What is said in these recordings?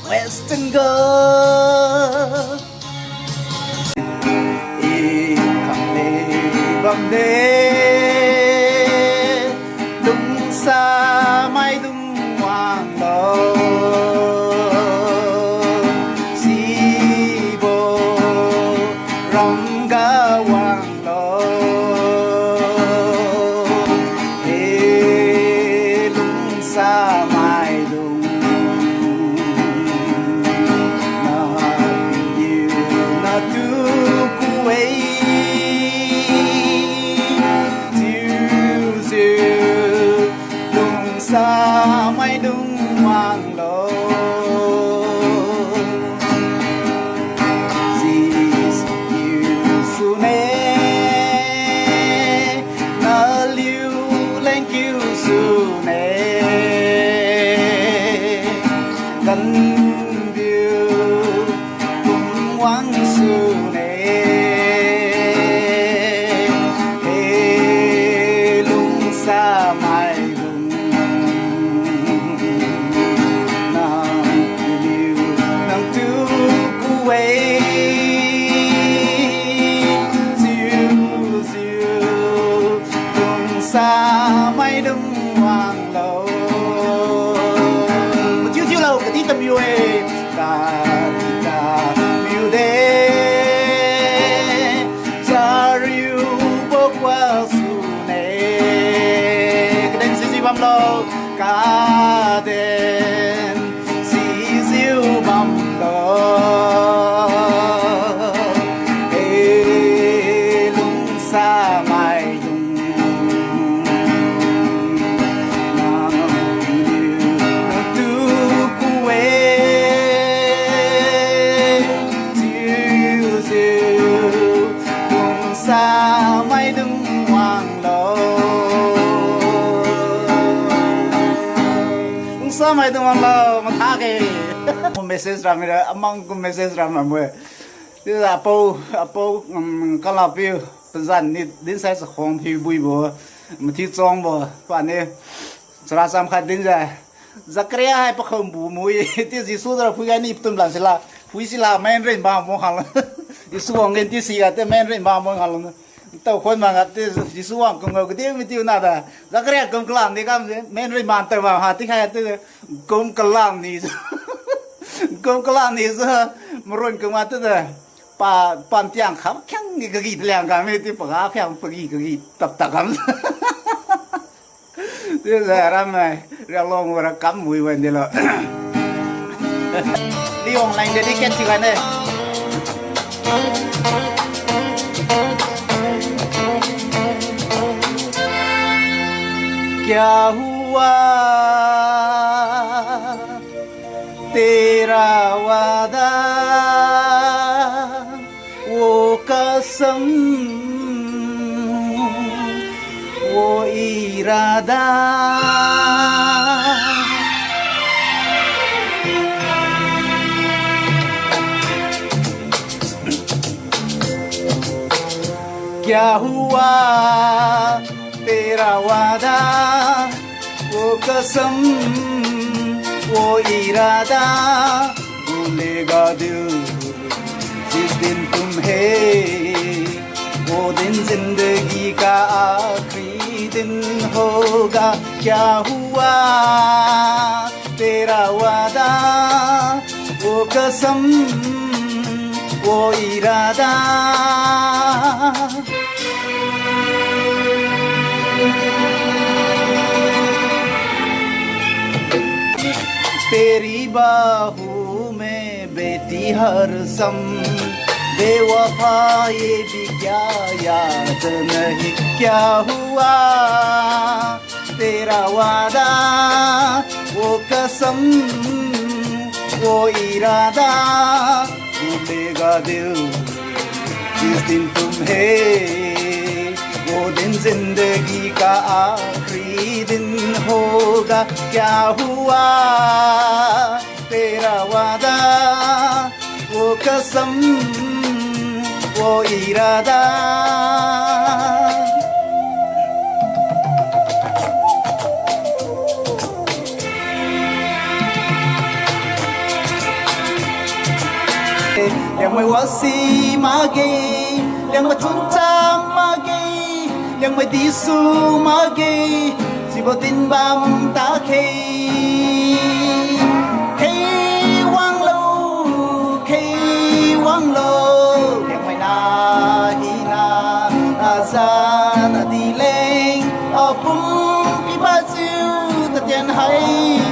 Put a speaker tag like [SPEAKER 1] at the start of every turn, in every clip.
[SPEAKER 1] Western girl y khẳng lê bầm đê đúng xa mai đúng hoàng đầu si bồ rong ga hoàng đầu ê đúng xa mai đúng sa mai đúng hoàng lô Dì yêu su nê Nà liu lên kiêu su nê Gần biêu cùng hoàng su nê Ê lung sa mai xa mai đứng hoàng lầu một chiếu lâu cái tí tâm yêu em cả yêu đê cha riu bốc qua su nê cái đèn xì băm lâu cả đèn xì diu băm lâu ê lung xa mai xa mai đứng hoàng lầu xa mai đứng hoàng lầu mà thả cái một message ra mình among cái message ra mà mới bây giờ Apple cái là biểu bây giờ đến sai sẽ không thì bùi bò mà thì trong bò và này ra sam khai đến giờ Zakaria hay bắt không bù mùi thì gì số ra phui cái này tụm làm gì là phui gì là men rèn bao mong hàng Isu ang ganti siya te men rin ba mo ngalong tao khon mga te isu ang kung gudi mi tiu nada Zakaria kung kalam ni kam men rin man te ba ha ti kaya te kung kalam ni sa moron kung ma te pa pan tiang kham kyang ni gagi liang ka mi ti pa ga kyang pa gi tap ta kam te ra ram mai ra long ra kam mui wen de lo đi online để đi kết chuyện này क्या हुआ तेरा वादा वो कसम वो इरादा क्या हुआ तेरा वादा वो कसम वो इरादा भूलेगा दिल जिस दिन तुम्हें वो दिन जिंदगी का आखिरी दिन होगा क्या हुआ तेरा वादा वो कसम वो इरादा तेरी बाहों में बेटी हर सम बेवफा ये भी क्या याद नहीं क्या हुआ तेरा वादा वो कसम वो इरादा भूलेगा दिल जिस दिन तुम्हें वो दिन जिंदगी का आखिरी दिन होगा क्या हुआ तेरा वादा वो कसम वो इरादा Liang mai wasi magi Liang mai chuncang magi Liang mai disu magi Sibotin bam ta kei Kei wang lo Liang mai na hi na Azan adi leng Apum pi ba ziu Ta tian hai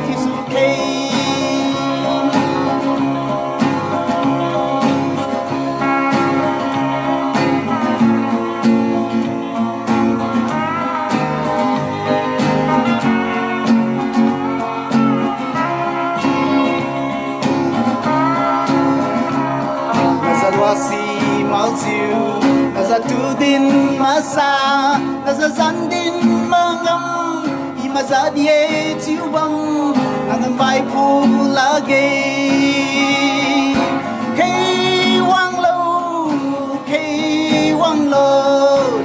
[SPEAKER 1] thi su kei Si mau chiu na za tu din ma sa na za zan din ma ngam I ma za die chiu bang na ngam vai pu la ge kei wang lo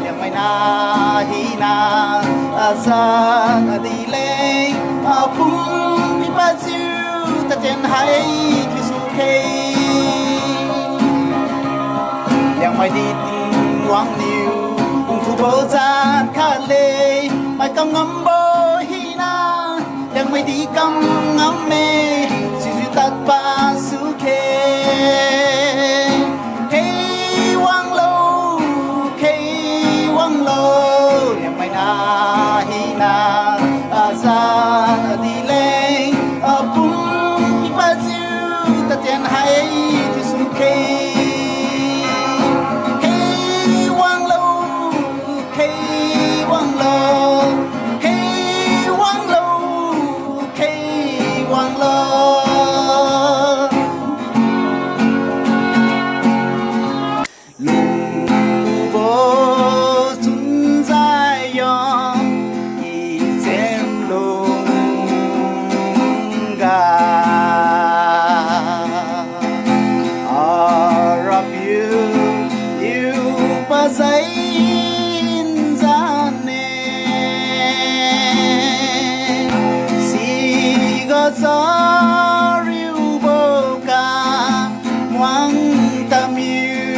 [SPEAKER 1] liang mai na hi na za na di le a pum pi ba chiu ta chen hai ki su kei Liang mai đi tình quang liu cùng thu bố gian khá lê mai cầm ngắm bố hi na Liang mai đi cầm ngắm mê si duy tát ba su kê Kei wang lo Liang mai na hi na a gian a đi lên a pum ki ba ziu ta tian hai thi su kê gió riu bô ca ngoan tâm yêu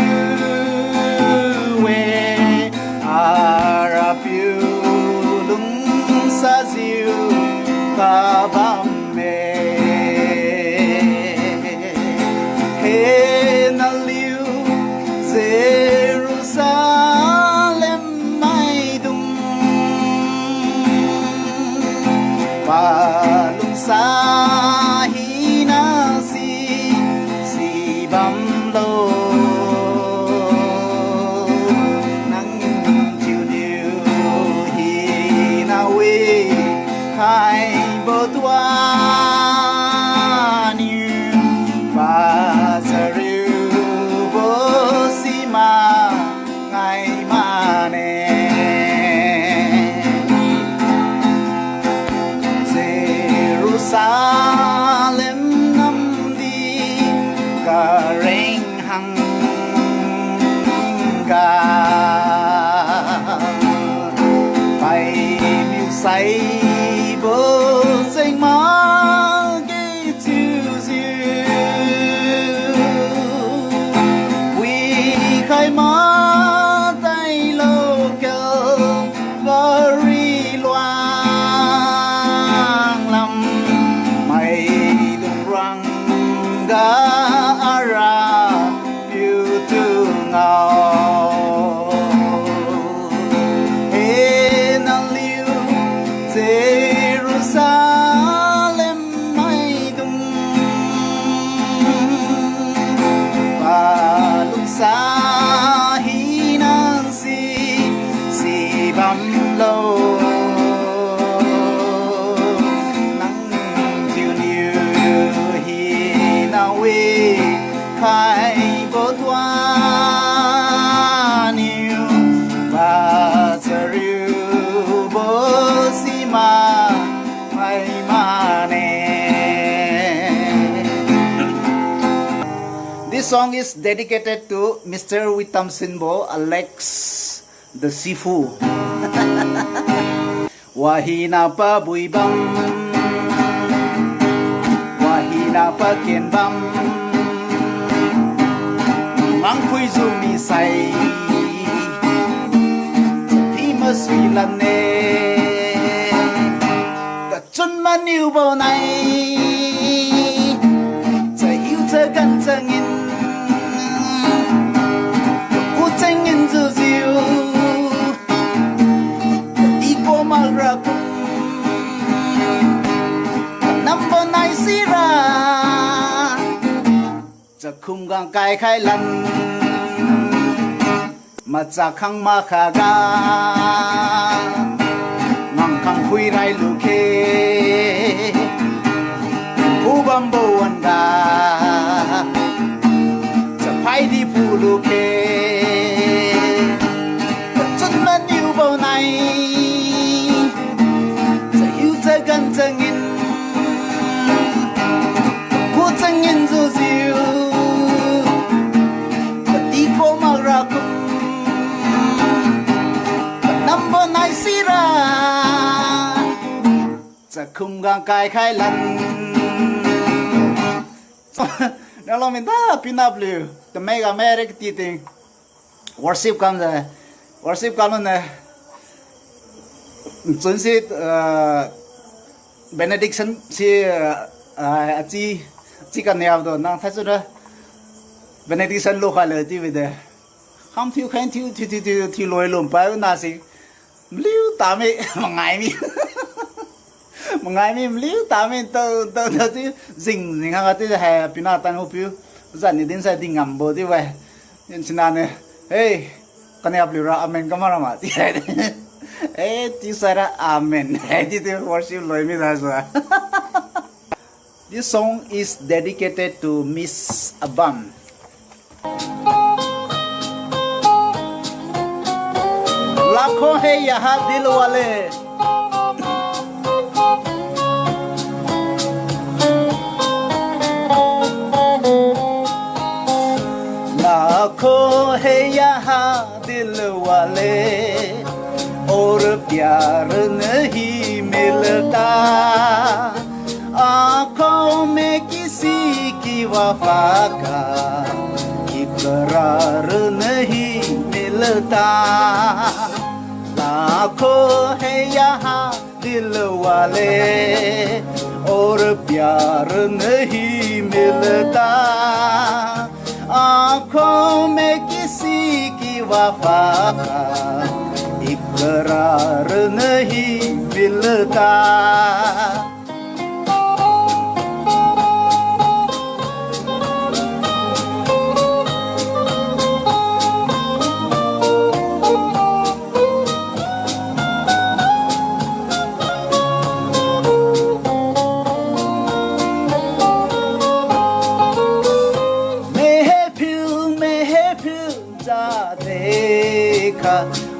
[SPEAKER 1] về Arab yêu lung sa diu ca bam mê he na liu Jerusalem mai dung và lung sa hi na si bam lo nắng chiều điều hi na we hai bờ tua niu và giờ riu bờ si ma ngày mà nè Jerusalem nam đi ca rèn hằng ca bay miêu say bơ xanh má cái chiều diêu quy khai má tay lâu cơ và ri loang lắm mày đừng răng ga ara yêu thương ngào hê na liu Jerusalem mày đừng và lúc xa hi nan si băm lâu nắng chiều nhiều hi na we khai bố toa nhiều và giờ riu bố si ma may ma nè. This song is dedicated to Mr. Witam Sinbo Alex the Sifu. Wahina pa bui bam, wahina pa kien bam, mang phui du mi sai thì mà suy lần nè ta chân mà nhiều bao nàyจะหิวเธอกันจะงินกูจะงินจะจิวอีกว่ามารักน้ำบนไหนสิราจะคุมกางกายไขลันมาจากข้างมาขากามังคังคุยไรลูกเคผู้บำบัวันดาจะไปที่ผู้ลูกเคจนมันอยู่เบาไหนจะหิวจะกันจะงินกูจะงินจะจิวก็ดีกว่ามารักน้ำบนไหนสิราจะคุมกางกายไขลันNow let me pin up you to make American teaching worship comes worship comes chuẩn si benediction si chi cái nào đó năng thấy chưa benediction lúc hay là chi vậy đấy không thiếu khen thiếu lôi lùm phải na si liu tám mươi mà ngày mi liu tám mươi tao chứ dình hàng cái thứ hè pina tan hộp phiếu dần thì đến sai thì ngầm bồ thì vậy nên xin anh này hey cái này appliu ra amen cái mà thì đấy hey thì sai ra amen thì worship lôi mi ra rồi. This song is dedicated to Miss Abam. लाखों है यहाँ दिल वाले लाखों है यहाँ दिल वाले और प्यार नहीं मिलता आँखों में किसी की वफा का इकरार नहीं मिलता लाखों है यहाँ दिल वाले और प्यार नहीं मिलता आँखों में किसी की वफा का इकरार नहीं मिलता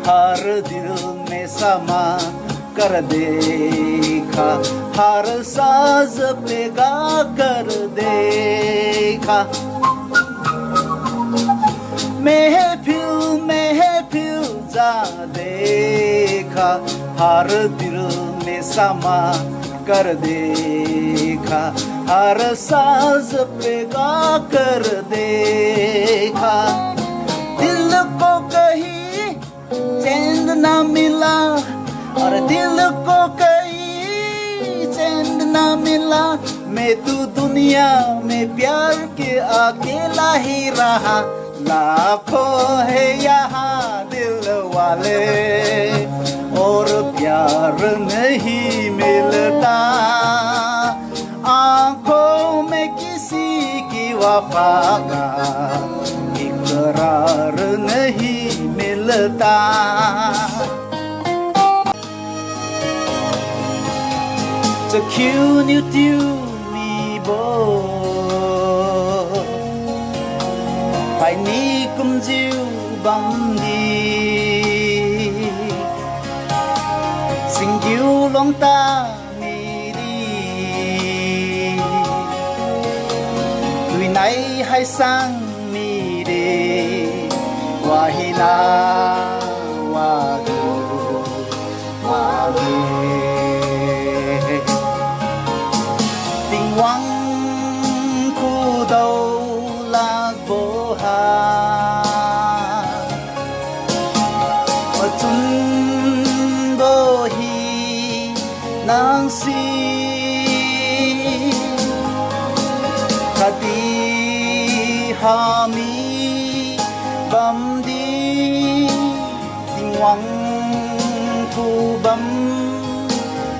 [SPEAKER 1] हर दिल में समा कर देखा हर साज पे गा कर देखा महफिल जा देखा हर दिल में समा कर देखा हर साज पे गा कर देखा दिल को कहीं चैन ना मिला और दिल को कहीं चैन ना मिला मैं तू दुनिया में प्यार के अकेला ही रहा लाखों है यहाँ दिल वाले और प्यार नहीं मिलता आँखों में किसी की वफा का इकरार नहीं मिलताจะคิ้วนิ้วติ้วมีโบไปนี้กุมจิวบังดีสิ่งยิวลงตามีดีดุยไหนให้สร้างมีดีว่าฮินาว่าดูว่าเกtình quăng khu đầu lạc vô hà hà mi bầm đi tình hoàng thu bầm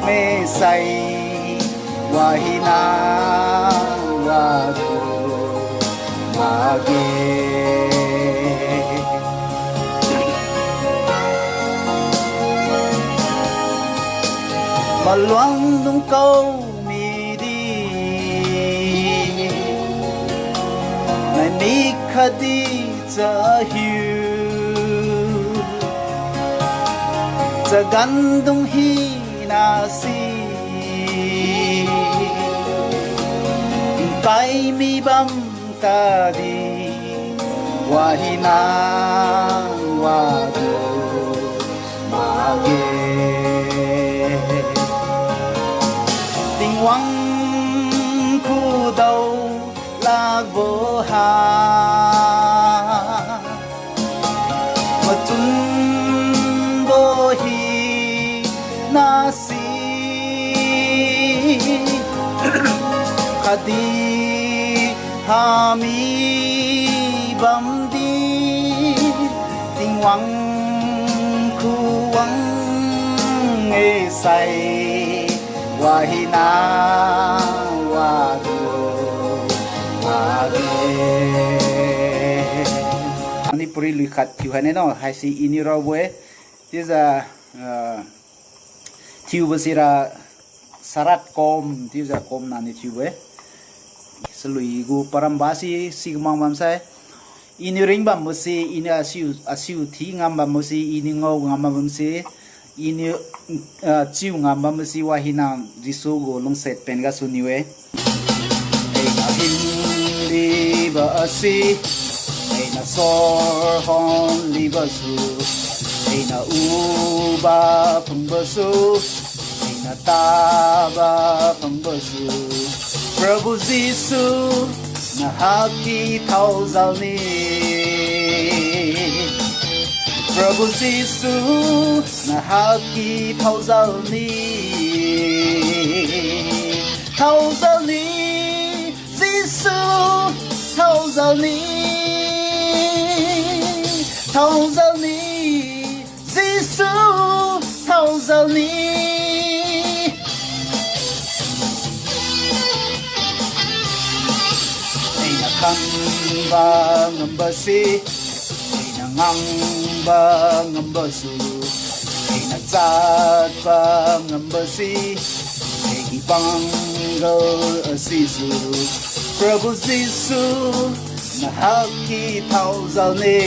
[SPEAKER 1] mê say wahina wadu mage mà loang đúng câu mi đi này mi khadi za hiu za gan dung hi na si kai mi bam ta đi wahina wadu mage tình hoàng khu đầu lạc vô hà mà chúng vô hi na si khadi hà mi bầm đi tình hoàng khu hoàng nghe say wahina wadu mage ani puri likhat thiu hane no hai si ini ro bue tiza thiu basira sarat kom tiza kom nani thiu bue selui gu parambasi sigmang bam sai ini ring bam musi ini asiu thi ngam bam musi ini ngau ngam bam si ini chiu ngam bam si wahina riso go long set pen ga suniwe ei na him li ba asi ei na sor hon li ba su ei na u ba phung ba su ei na ta ba phung ba su Prabhu Giêsu na haki thau giao ni Prabhu Giêsu na haki thau giao ni Giêsu thau giao ni Giêsu thau giao ni khăn ba ngâm ba si na ngang ba ngâm ba su na zat ba ngâm ba si ki bang go si su Prabhu Giêsu na haki thau giao ni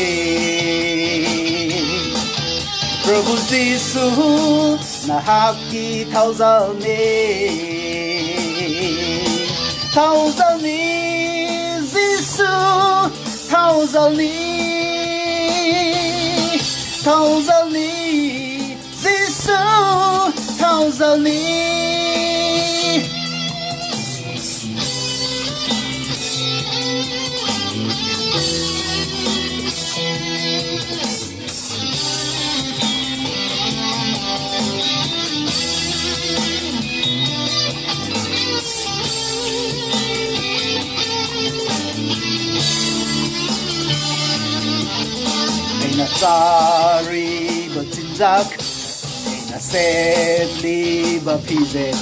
[SPEAKER 1] Prabhu Giêsu na haki thau giao ni Giêsu thau giao ni Giêsu thau giao ni na tsari ba tinjak na setli ba pizet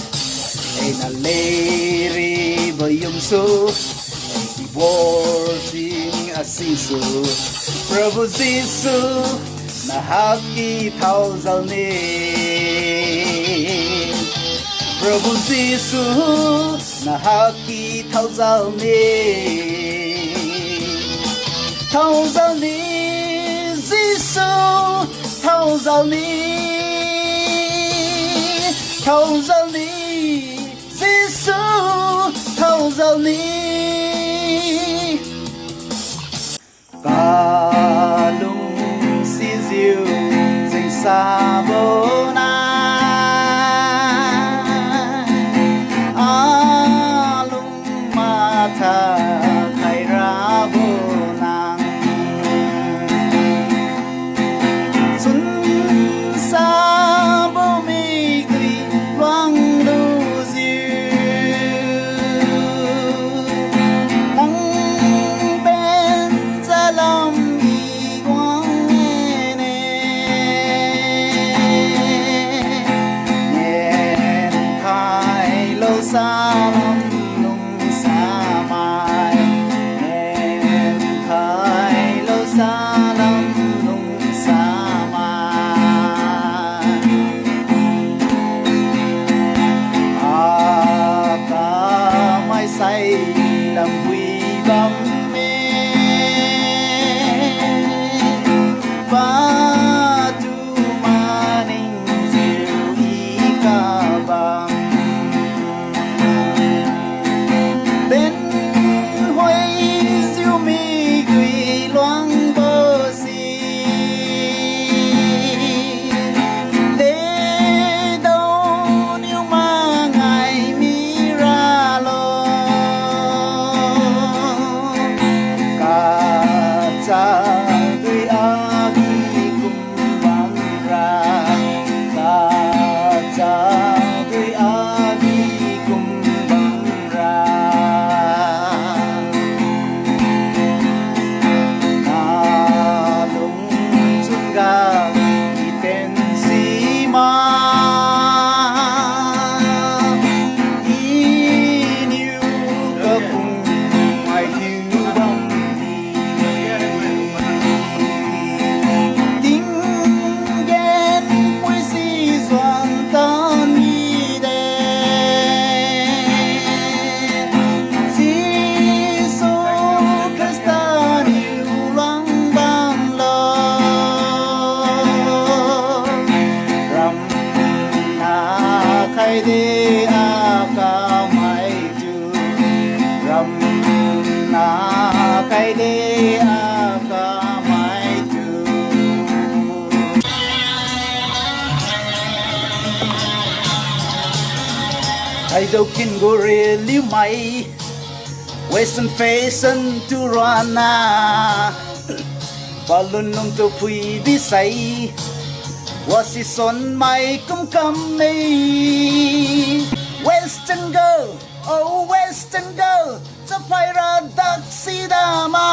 [SPEAKER 1] na leri ba yumsu di borsing asisu Prabhu Giêsu na haki thau giao ni Prabhu Giêsu na haki thau giao ni Giêsu thau giao ni Giêsu thau giao ni ca lung si diệu dành xa vô na a lung ma tha khai ra vô nang sun sa bo mi gri loang lu diệu kaide akamai tu I don't kin go really mai Western fashion to rana Balloon nung to pui bisai Was is on my come me Western girl, oh Western girl Sa pairadak sidama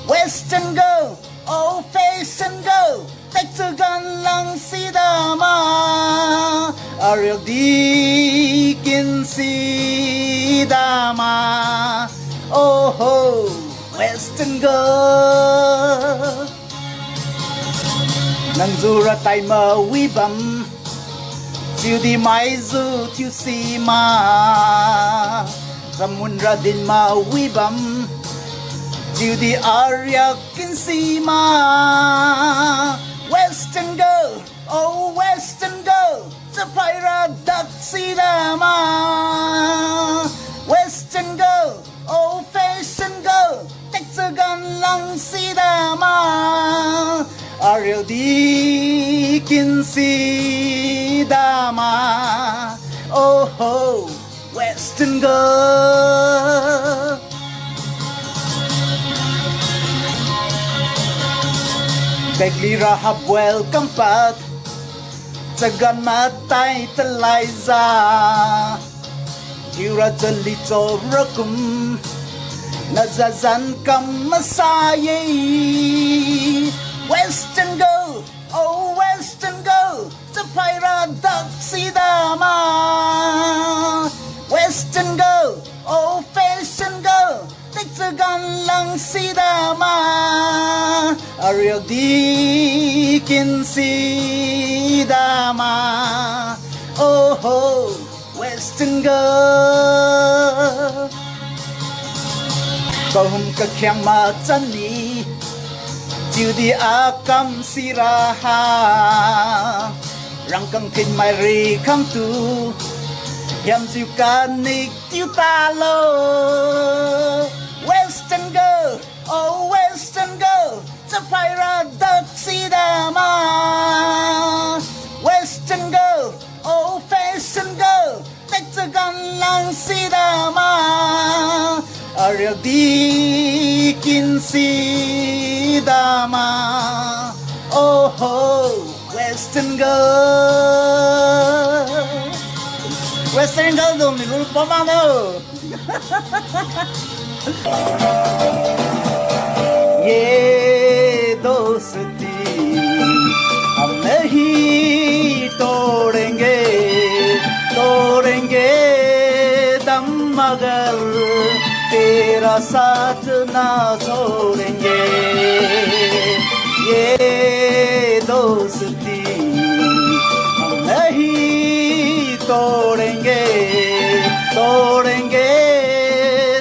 [SPEAKER 1] Western girl, oh fashion girl Teksagan lang sidama Ariel dikin sidama Oh ho Western girl Nang zura tay mawibam Siêu di mai zu thiêu si ma Samundra din mawibam Siêu di arya kin si ma Western girl, oh Western girl Sa pairadak sidama Western girl, oh fashion girl Teksagan lang sidama Ariel dikin sidama Oh ho, Western girl Begli rahab welcome pat Tsagan matay talayza Jira jalito rakum Nazazan kam masayi Western girl, oh Western girl Sa pairadak sidama Western girl, oh fashion girl Teksagan lang sidama Ariel dikin sidama Oh ho, Western girl Kahum kakyang matani Chiu di akam siraha Rangkang kin mai ri kam tu Yam chiu kanik tiu talo Western girl, oh Western girl Sa pairadak sidama Western girl, oh fashion girl Teksagan lang sidama Ariel dikin sidama Oh ho, Western girl Western girl dong ni grupo mano ये दोस्ती हम नहीं तोड़ेंगे तोड़ेंगे दम मगर तेरा साथ ना छोड़ेंगे ये दोस्ती हम नहीं तोड़ेंगे तोड़ेंगे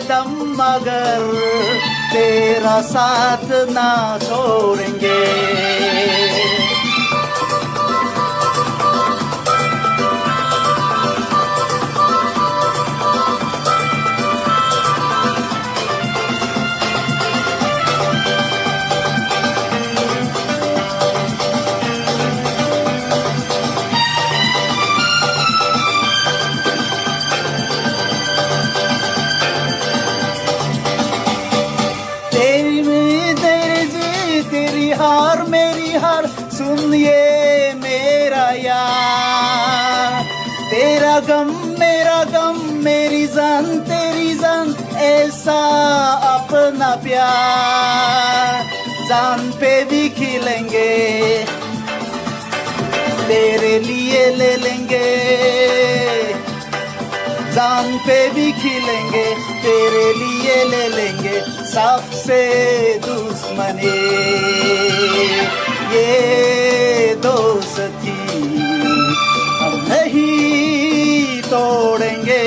[SPEAKER 1] दम मगर तेरा साथ ना छोड़ेंगे हार मेरी हार सुन ये मेरा यार तेरा गम मेरी जान तेरी जान ऐसा अपना प्यार जान पे भी खिलेंगे तेरे लिए ले लेंगे जान पे भी खिलेंगे तेरे लिए ले लेंगे सबसे दुश्मनी ये दोस्ती हम नहीं तोड़ेंगे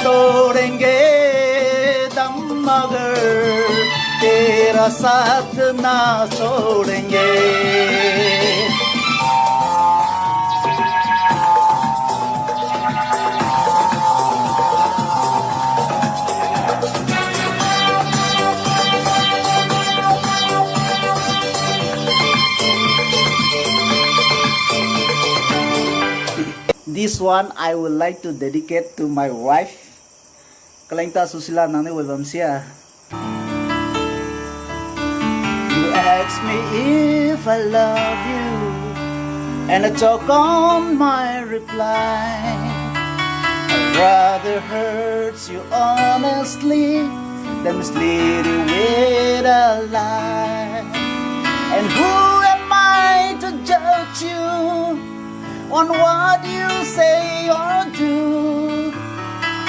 [SPEAKER 1] तोड़ेंगे दम मगर तेरा साथ ना छोड़ेंगे This one I would like to dedicate to my wife. Kalangta susila nang ni webam siya. You ask me if I love you, and I talk on my reply. I'd rather hurt you honestly than mislead you with a lie. And who am I to judge you on what you say or do?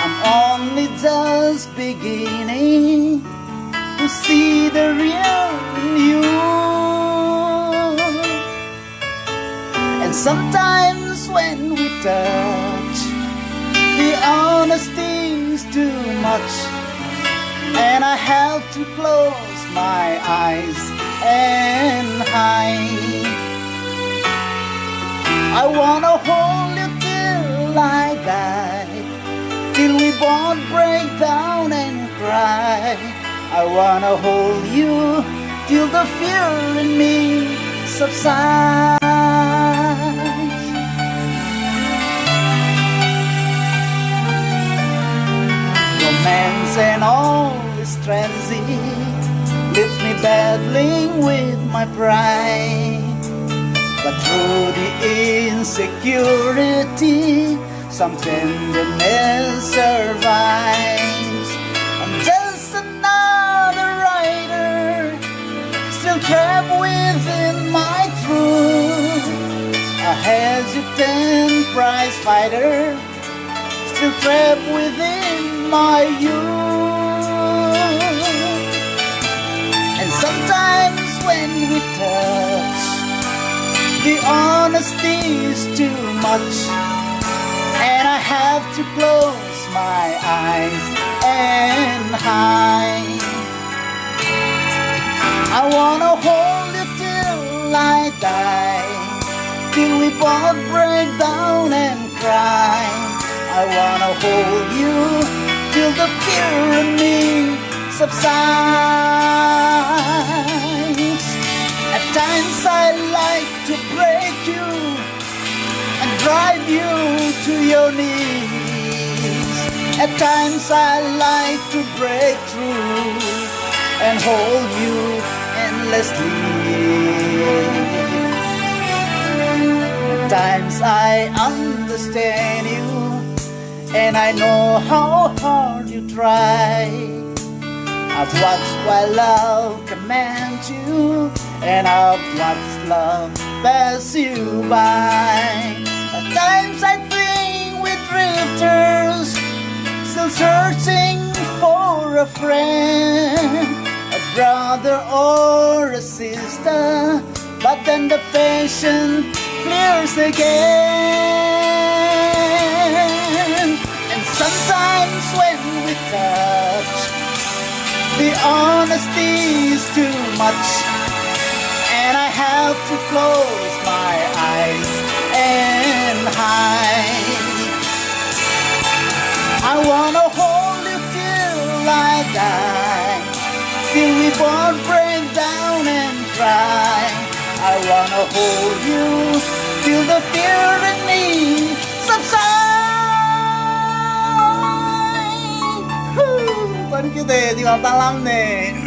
[SPEAKER 1] I'm only just beginning to see the real in you. And sometimes when we touch, the honesty is too much, and I have to close my eyes and hide. I wanna hold you till I die, till we both break down and cry. I wanna hold you till the fear in me subsides. Romance and all this transit leaves me battling with my pride. But through the insecurity, some tenderness survives. I'm just another writer, still trapped within my truth. A hesitant prize fighter, still trapped within my youth. And sometimes when we touch, the honesty is too much, and I have to close my eyes and hide. I wanna hold you till I die, till we both break down and cry. I wanna hold you till the fear in me subsides. At times I like to break you and drive you to your knees. At times I like to break through and hold you endlessly. At times I understand you, and I know how hard you try. I've watched while love commands you, and I've watched love pass you by. At times I think we're drifters, still searching for a friend, a brother or a sister, but then the passion flares again. And sometimes when we touch, the honesty is too much, and I have to close my eyes and hide. I wanna hold you till I die, till we both break down and cry. I wanna hold you till the fear in me subsides. Thank you deh, di Bang Talam nih.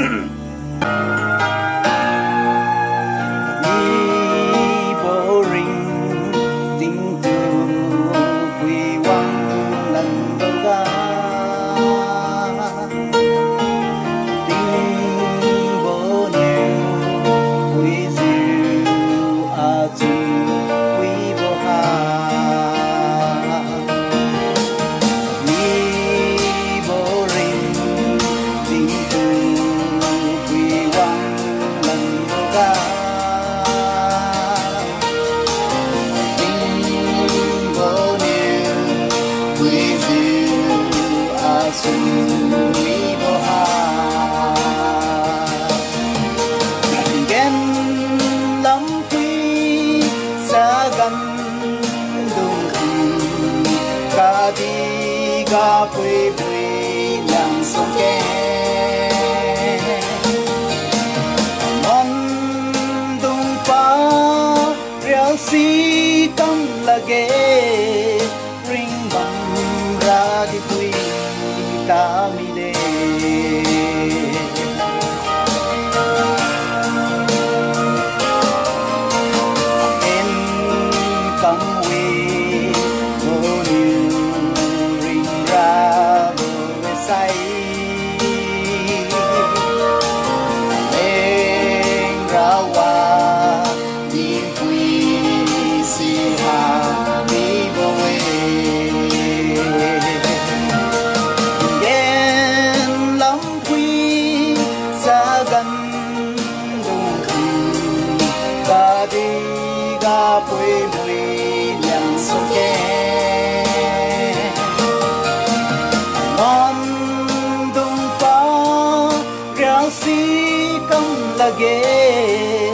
[SPEAKER 1] công là ghê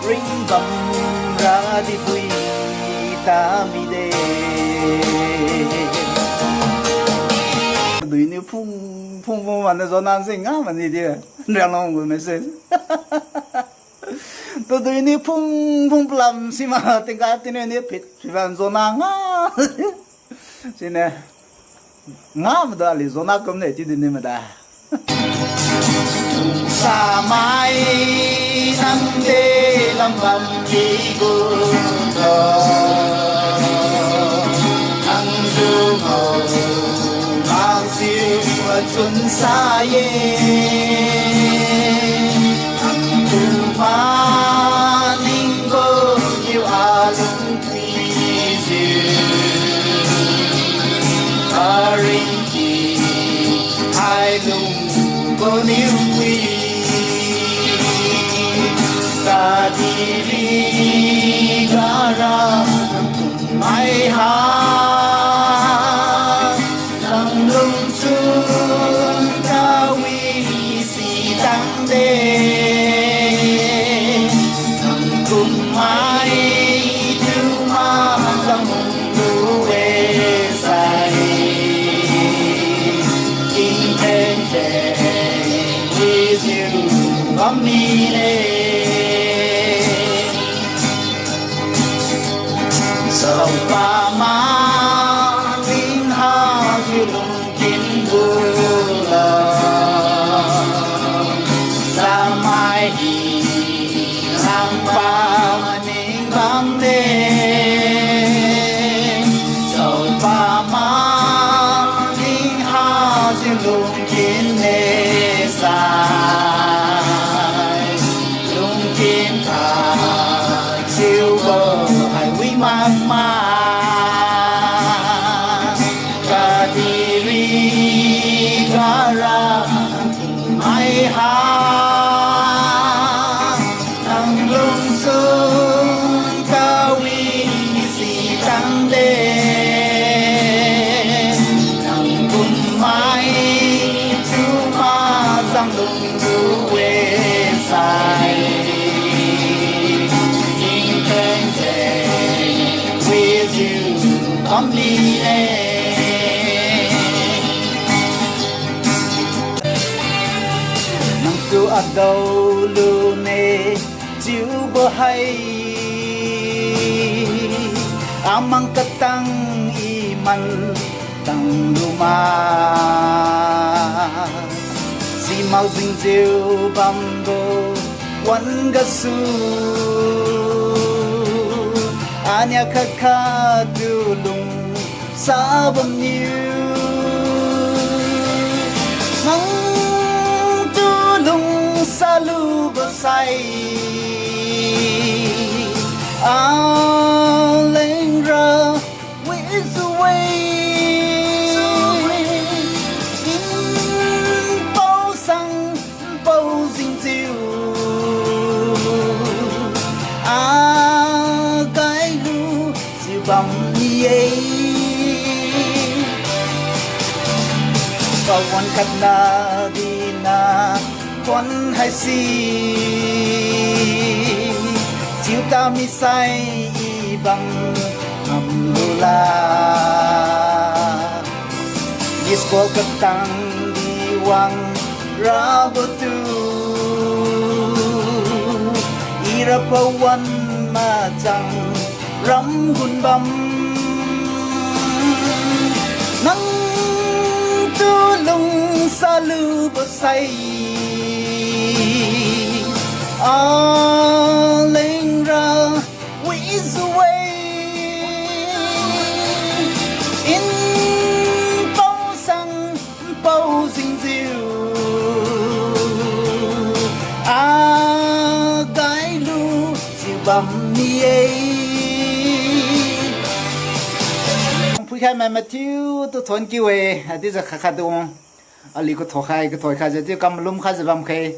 [SPEAKER 1] ring bầm ra đi bụi ta mi đê đuổi nếu phung mà nó do nam sinh á mà gì đi đang lòng của mình xem tôi đuổi nếu phung làm xí mà tiếng cái tiếng này phết phết do nam á xin nè ngã mà đó là do nam công này chỉ đến mà đã sa mai nắng đê làm bầm đi buồn nắng du màu mang siêu và chuân sa ye nắng tu ma ninh go yêu a lung thủy diệu a ring chi hai lung có níu quy ta đi đi ra mai ha nắng lung xuân cao uy xì tăng đê nắng cùng mai thứ ma dòng lũ về dài kinh thêm trẻ with you bấm mi lê sầu pa ma linh ha phiêu lung kín bula sa mai hi sang pa ma ninh bám đê sầu pa ma linh ha phiêu lung kín nê sai lung kín thà siêu bờ hải quý mang ma kadiri gara mai ha nang lung sung kawi si tăng đê nang cùng mai chu ma giang lung du quê sai with you completely nang tu ở đâu lu nê chiu bờ hay amang katang iman tang luma si mau ding diu bambo wan gasu anya kaka dulung sabam niu mang dulung salu besai alengra with the way in bao sang bao ding diu bầm ye kawan kana dina kon hai si chiu ta mi sai bang amula disco katang diwang rabatu ira pawan majang ram gun bam nang tu lung salu basai a leng ra with the way in bao sang bao ding diu a gai lu diu bam mi khai mà thiếu tôi thốn kêu ấy, thì giờ khát đông, ali có thổi khai cái thổi khai giờ tiêu cầm lum khai giờ băm khai